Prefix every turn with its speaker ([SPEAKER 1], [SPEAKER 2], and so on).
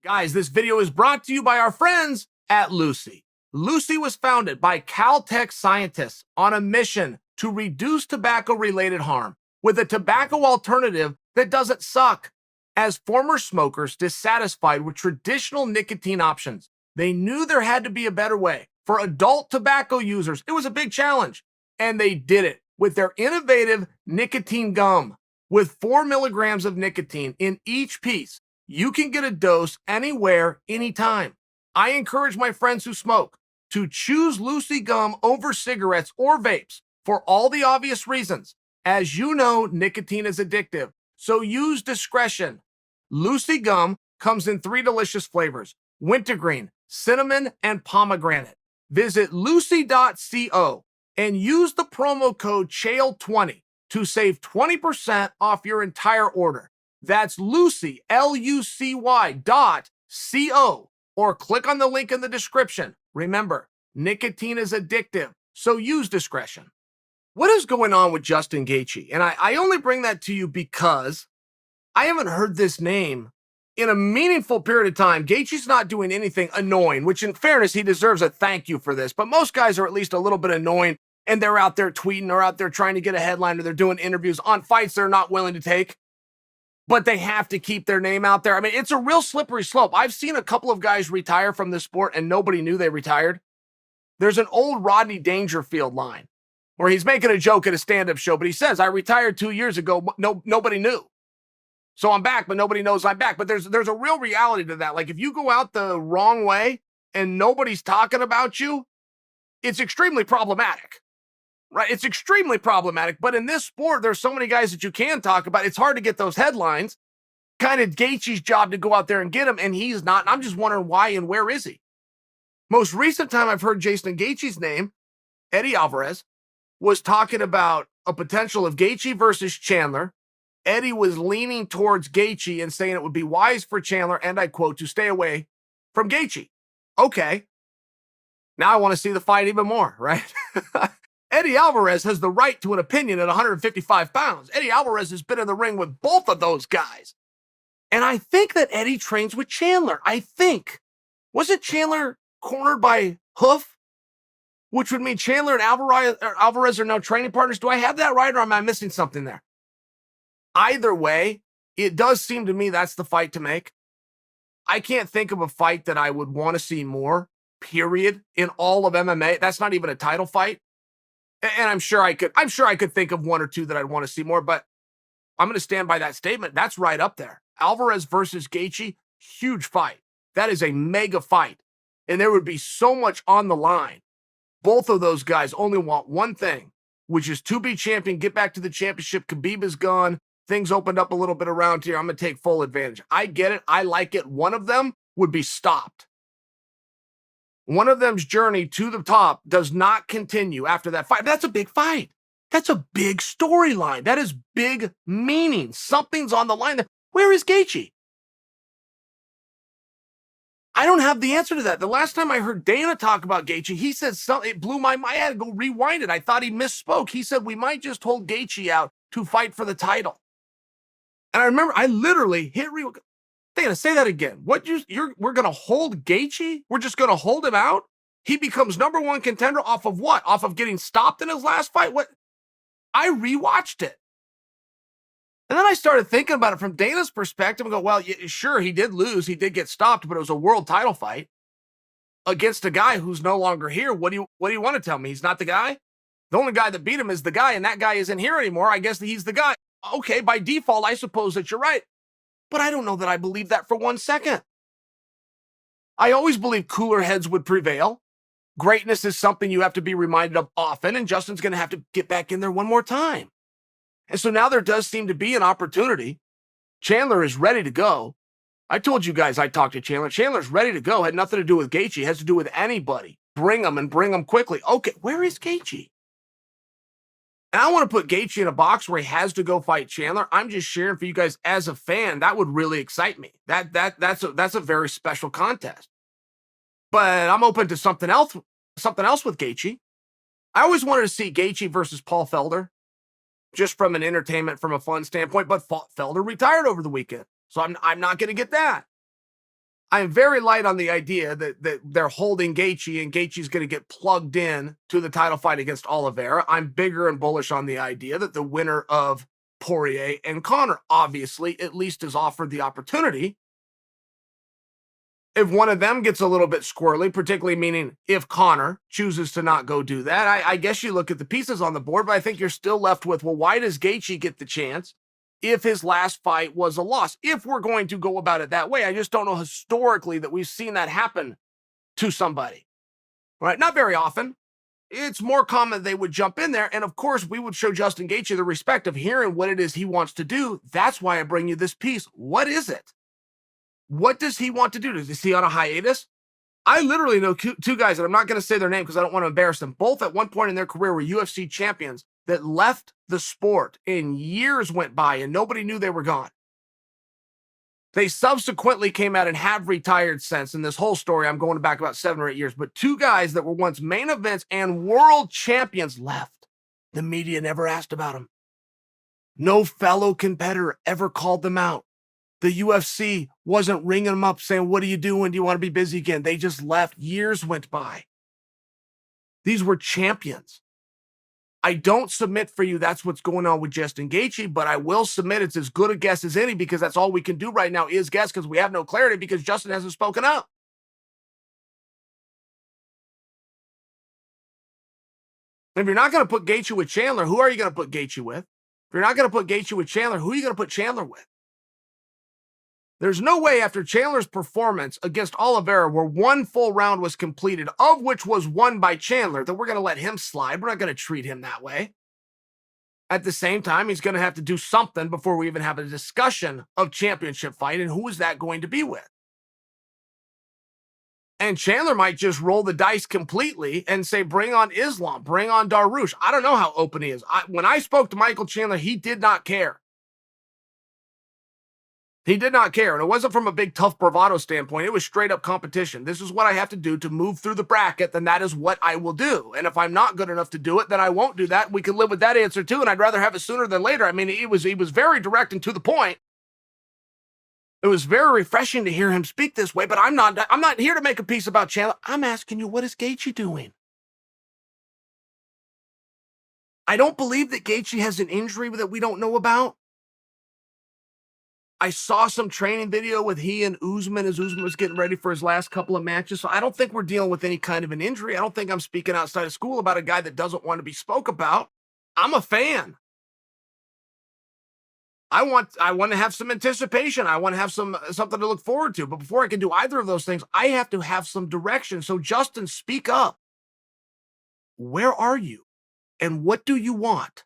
[SPEAKER 1] Guys, this video is brought to you by our friends at Lucy. Lucy was founded by Caltech scientists on a mission to reduce tobacco-related harm with a tobacco alternative that doesn't suck. As former smokers dissatisfied with traditional nicotine options, they knew there had to be a better way. For adult tobacco users, it was a big challenge, and they did it with their innovative nicotine gum. With 4 milligrams of nicotine in each piece, you can get a dose anywhere, anytime. I encourage my friends who smoke to choose Lucy gum over cigarettes or vapes for all the obvious reasons. As you know, nicotine is addictive, so use discretion. Lucy gum comes in 3 delicious flavors: wintergreen, cinnamon, and pomegranate. Visit lucy.co and use the promo code CHAEL20 to save 20% off your entire order. That's Lucy, LUCY.co, or click on the link in the description. Remember, nicotine is addictive, so use discretion. What is going on with Justin Gaethje? And I only bring that to you because I haven't heard this name in a meaningful period of time. Gaethje's not doing anything annoying, which in fairness, he deserves a thank you for this. But most guys are at least a little bit annoying, and they're out there tweeting or out there trying to get a headline, or they're doing interviews on fights they're not willing to take, but they have to keep their name out there. I mean, it's a real slippery slope. I've seen a couple of guys retire from this sport and nobody knew they retired. There's an old Rodney Dangerfield line where he's making a joke at a stand-up show, but he says, I retired 2 years ago, nobody knew. So I'm back, but nobody knows I'm back. But there's a real reality to that. Like, if you go out the wrong way and nobody's talking about you, it's extremely problematic. Right? It's extremely problematic. But in this sport, there's so many guys that you can talk about. It's hard to get those headlines. Kind of Gaethje's job to go out there and get him, and he's not. And I'm just wondering why and where is he? Most recent time I've heard Justin Gaethje's name, Eddie Alvarez, was talking about a potential of Gaethje versus Chandler. Eddie was leaning towards Gaethje and saying it would be wise for Chandler, and I quote, to stay away from Gaethje. Okay. Now I want to see the fight even more, right? Eddie Alvarez has the right to an opinion at 155 pounds. Eddie Alvarez has been in the ring with both of those guys. And I think that Eddie trains with Chandler. I think. Wasn't Chandler cornered by Hoof? Which would mean Chandler and Alvarez are now training partners. Do I have that right, or am I missing something there? Either way, it does seem to me that's the fight to make. I can't think of a fight that I would want to see more, period, in all of MMA. That's not even a title fight. And I'm sure I could think of one or two that I'd want to see more, but I'm going to stand by that statement. That's right up there. Alvarez versus Gaethje, huge fight. That is a mega fight. And there would be so much on the line. Both of those guys only want one thing, which is to be champion, get back to the championship. Khabib is gone. Things opened up a little bit around here. I'm going to take full advantage. I get it. I like it. One of them would be stopped. One of them's journey to the top does not continue after that fight. That's a big fight. That's a big storyline. That is big meaning. Something's on the line there. Where is Gaethje? I don't have the answer to that. The last time I heard Dana talk about Gaethje, he said something, it blew my mind. I had to go rewind it. I thought he misspoke. He said we might just hold Gaethje out to fight for the title. And I remember I literally hit rewind. Dana, say that again. We're going to hold Gaethje? We're just going to hold him out? He becomes number one contender off of what? Off of getting stopped in his last fight? What? I rewatched it. And then I started thinking about it from Dana's perspective and go, well, yeah, sure, he did lose. He did get stopped, but it was a world title fight against a guy who's no longer here. What do you want to tell me? He's not the guy? The only guy that beat him is the guy, and that guy isn't here anymore. I guess he's the guy. Okay, by default, I suppose that you're right. But I don't know that I believe that for 1 second. I always believed cooler heads would prevail. Greatness is something you have to be reminded of often, and Justin's going to have to get back in there one more time. And so now there does seem to be an opportunity. Chandler is ready to go. I told you guys I talked to Chandler. Chandler's ready to go. Had nothing to do with Gaethje. It has to do with anybody. Bring him and bring him quickly. Okay, where is Gaethje? And I want to put Gaethje in a box where he has to go fight Chandler. I'm just sharing for you guys as a fan. That would really excite me. That's a very special contest. But I'm open to something else with Gaethje. I always wanted to see Gaethje versus Paul Felder, just from an entertainment, from a fun standpoint. But Felder retired over the weekend, so I'm not going to get that. I'm very light on the idea that they're holding Gaethje and Gaethje's going to get plugged in to the title fight against Oliveira. I'm bigger and bullish on the idea that the winner of Poirier and Conor obviously at least is offered the opportunity. If one of them gets a little bit squirrely, particularly meaning if Conor chooses to not go do that, I guess you look at the pieces on the board, but I think you're still left with, well, why does Gaethje get the chance if his last fight was a loss? If we're going to go about it that way, I just don't know historically that we've seen that happen to somebody, right? Not very often. It's more common they would jump in there. And of course, we would show Justin Gaethje the respect of hearing what it is he wants to do. That's why I bring you this piece. What is it? What does he want to do? Is he on a hiatus? I literally know two guys, and I'm not going to say their name because I don't want to embarrass them. Both at one point in their career were UFC champions that left the sport and years went by and nobody knew they were gone. They subsequently came out and have retired since. In this whole story, I'm going back about 7 or 8 years, but two guys that were once main events and world champions left. The media never asked about them. No fellow competitor ever called them out. The UFC wasn't ringing them up saying, what are you doing? Do you want to be busy again? They just left. Years went by. These were champions. I don't submit for you that's what's going on with Justin Gaethje, but I will submit it's as good a guess as any because that's all we can do right now is guess because we have no clarity because Justin hasn't spoken up. If you're not going to put Gaethje with Chandler, who are you going to put Gaethje with? If you're not going to put Gaethje with Chandler, who are you going to put Chandler with? There's no way after Chandler's performance against Oliveira, where one full round was completed, of which was won by Chandler, that we're going to let him slide. We're not going to treat him that way. At the same time, he's going to have to do something before we even have a discussion of championship fight, and who is that going to be with? And Chandler might just roll the dice completely and say, bring on Islam, bring on Dariush. I don't know how open he is. When I spoke to Michael Chandler, he did not care. He did not care, and it wasn't from a big, tough bravado standpoint. It was straight-up competition. This is what I have to do to move through the bracket, then that is what I will do. And if I'm not good enough to do it, then I won't do that. We can live with that answer, too, and I'd rather have it sooner than later. I mean, he was very direct and to the point. It was very refreshing to hear him speak this way, but I'm not here to make a piece about Chandler. I'm asking you, what is Gaethje doing? I don't believe that Gaethje has an injury that we don't know about. I saw some training video with he and Usman as Usman was getting ready for his last couple of matches. So I don't think we're dealing with any kind of an injury. I don't think I'm speaking outside of school about a guy that doesn't want to be spoke about. I'm a fan. I want to have some anticipation. I want to have something to look forward to. But before I can do either of those things, I have to have some direction. So Justin, speak up. Where are you? And what do you want?